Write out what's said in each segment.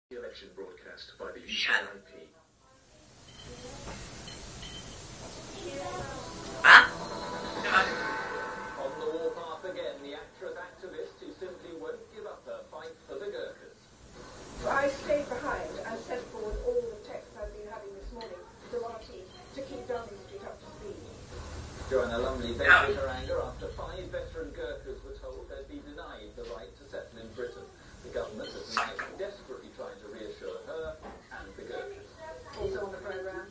The election broadcast by the UKIP. On the warpath again, the actress-activist who simply won't give up her fight for the Gurkhas. I stayed behind and sent forward all the texts I've been having this morning to archie to keep Downing Street up to speed. Joanna Lumley vented her anger after 5 veteran Gurkhas were told they'd be denied the right to settle in Britain. The government has tonight desperately trying to reassure her and the Gurkhas. Also on the programme,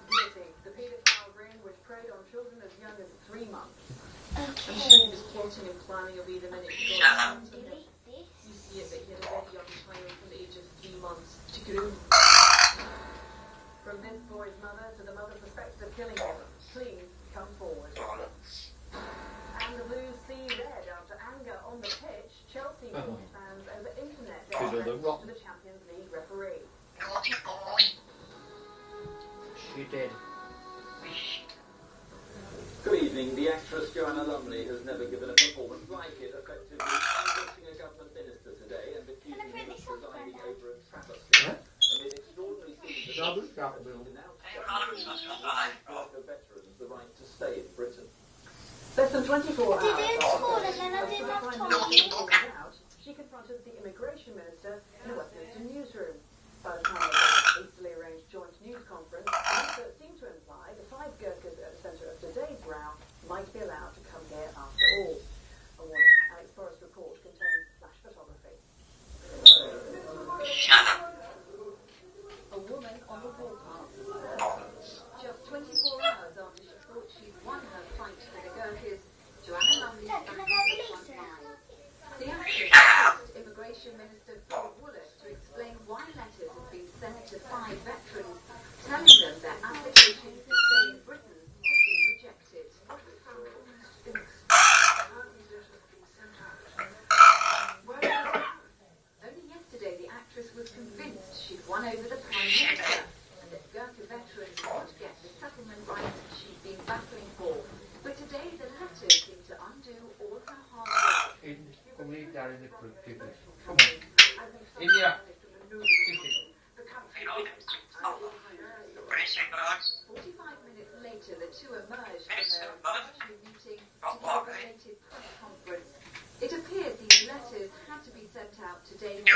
guilty. The paedophile ring which preyed on children as young as 3 months. I'm sure he was plotting and planning a wee the minute he got out. You see it, but he had a very young child from the age of 3 months to groom. From this boy's mother to the mother suspected of killing him, please come forward. And the Blues see red after anger on the pitch. Chelsea warns fans over internet to the Champions League referee. She did. Good evening. The actress Joanna Lumley has never given a performance like it, effectively ambushing a government minister today and accusing him of presiding over a travesty. Amid extraordinary scenes of Gurkha veterans the right to stay in Britain. Less than 24 hours out, she confronted the immigration minister in a Westminster newsroom. By the time of the hastily arranged joint news conference, the minister seemed to imply the 5 Gurkhas at the centre of today's row might be allowed to come here after all. A warning, Alex Parrot's report contains flash photography. A woman on the warpath. Just 24 hours after she thought she'd won her fight for the Gurkhas, Joanna Lumley back on the front line. The actress asked Immigration Minister Parrot to explain why letters had been sent to 5 veterans telling them their applications to stay in Britain had been rejected. Only yesterday the actress was convinced she'd won over the Prime Minister and that Gurkha veterans would get the settlement rights she'd been battling for. But today the letters seem to undo all her hard work. Come on. India. 45 minutes later, the two emerged from their parliamentary meeting to give a related press conference. It appeared these letters had to be sent out today, and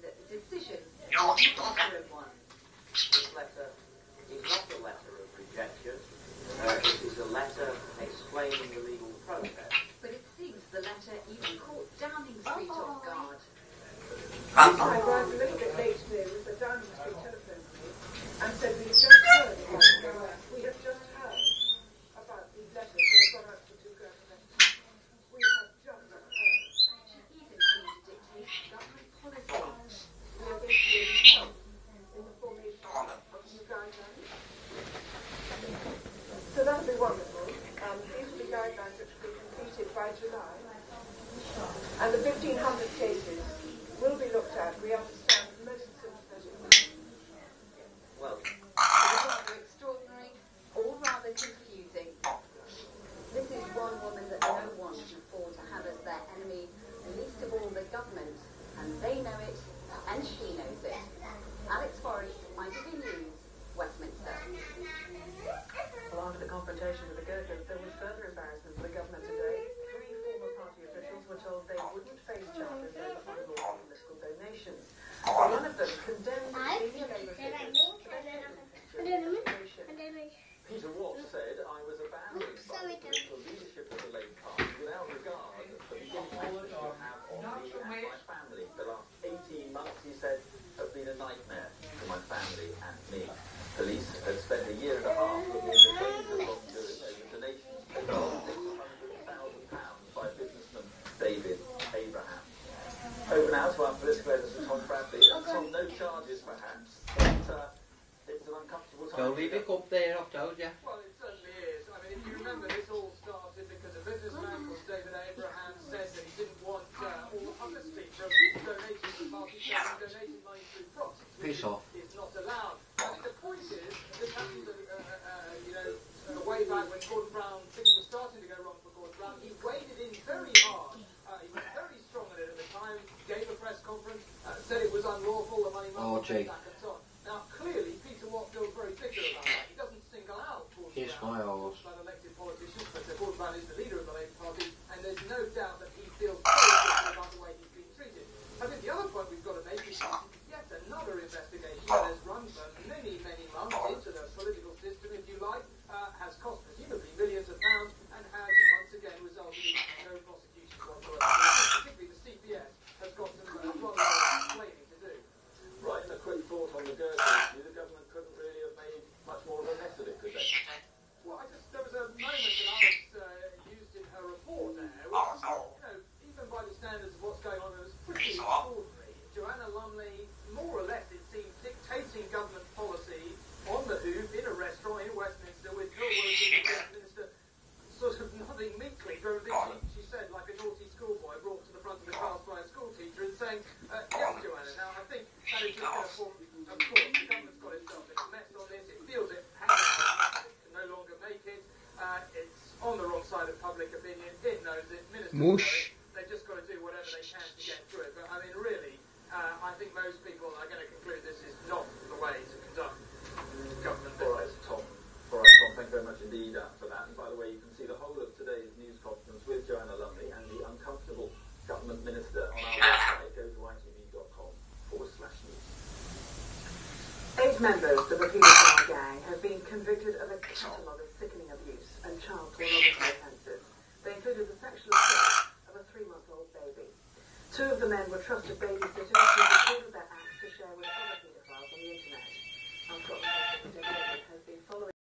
that the decision was a different one. This letter is not a letter of rejection. It is a letter explaining the legal process. But it seems the letter even caught Downing Street off guard. I arrived a little bit late today with the Downing Street telephone to me and said we have just heard about these letters that have gone out to 2 Gurkha veterans. We have just heard. She even seemed to dictate government policy. We are going to be help in the formation of new guidelines. So that will be wonderful. These will be guidelines which will be completed by July. And the 1,500 cases will be looked at. We understand most sympathetic. Well, It was rather extraordinary, or rather confusing. This is one woman that no one can afford to have as their enemy, least of all the government, and they know it, and she knows it. Alex Forrest, ITV News, Westminster. Well, after the confrontation with the Gurkhas, there was further embarrassment for the government today. 3 former party officials were told they wouldn't face charges over unlawful political donations. One of them condemned senior Labour figures for their administration. Peter Walsh said, I was abandoned by the political leadership of the Labour Party without regard for the impact it will have on me and my family. The last 18 months, he said, have been a nightmare for my family and me. Police had spent a year and a half looking into claims of wrongdoing over donations paid £600,000 by businessman David Abraham. Over now to our political editor Tom Bradley. Tom, no charges perhaps, but it's an uncomfortable time. Don't leave it up there, I've told you. Well, it certainly is. I mean, if you remember, this all started because a businessman called David Abraham said that he didn't want all the publicity from donating to party, so donating money through proxies, which is not allowed. I think the point is, this happened, way back when Gordon Brown, things were starting to go wrong for Gordon Brown. He waded in very hard. He was very strong on it at the time, gave a press conference, said it was unlawful, the money must be Archie. back and so on. Now, clearly, Peter Watt feels very bitter about that. He doesn't single out Kiss my horse. about elected politicians, but Gordon Brown is the leader of the Labour Party, and there's no doubt that he feels very bitter about the way he's been treated. I think the other point we've got to make is yet another investigation that has run for many, many months into the political system, if you like, has cost presumably millions of pounds, and has once again resulted in no prosecution whatsoever. Particularly the CPS has got some rather explaining to do. Right, and a quick thought on the Gurkha issue. The government couldn't really have made much more of a mess of it, could they? Well, there was a moment that Alex used in her report there, which, even by the standards of what's going on, it was pretty extraordinary. Joanna Lumley, more or less, it seemed, dictating government policy on the hoof in a restaurant in Westminster with her words in the Westminster sort of nodding meekly to everything she said, like a naughty schoolboy brought to the front of the class by a school teacher and saying, yes, Joanna. Now, I think that is just going to form, of course, the government's got itself in a mess on this. It feels it can no longer make it. It's on the wrong side of public opinion. It knows it. Ministers know it. They've just got to do whatever they can to get through it. But, I mean, really, I think most people are going to conclude this is not the way to conduct government business. Tom. All right, Tom, thank you very much indeed for that. And by the way, you can see the whole of today's news conference with Joanna Lumley and the uncomfortable government minister on our website. Go to itv.com/news. 8 members of the paedophile gang have been convicted of a catalogue of sickening abuse and child pornography offences. They included the sexual assault of a 3-month-old baby. 2 of the men were trusted baby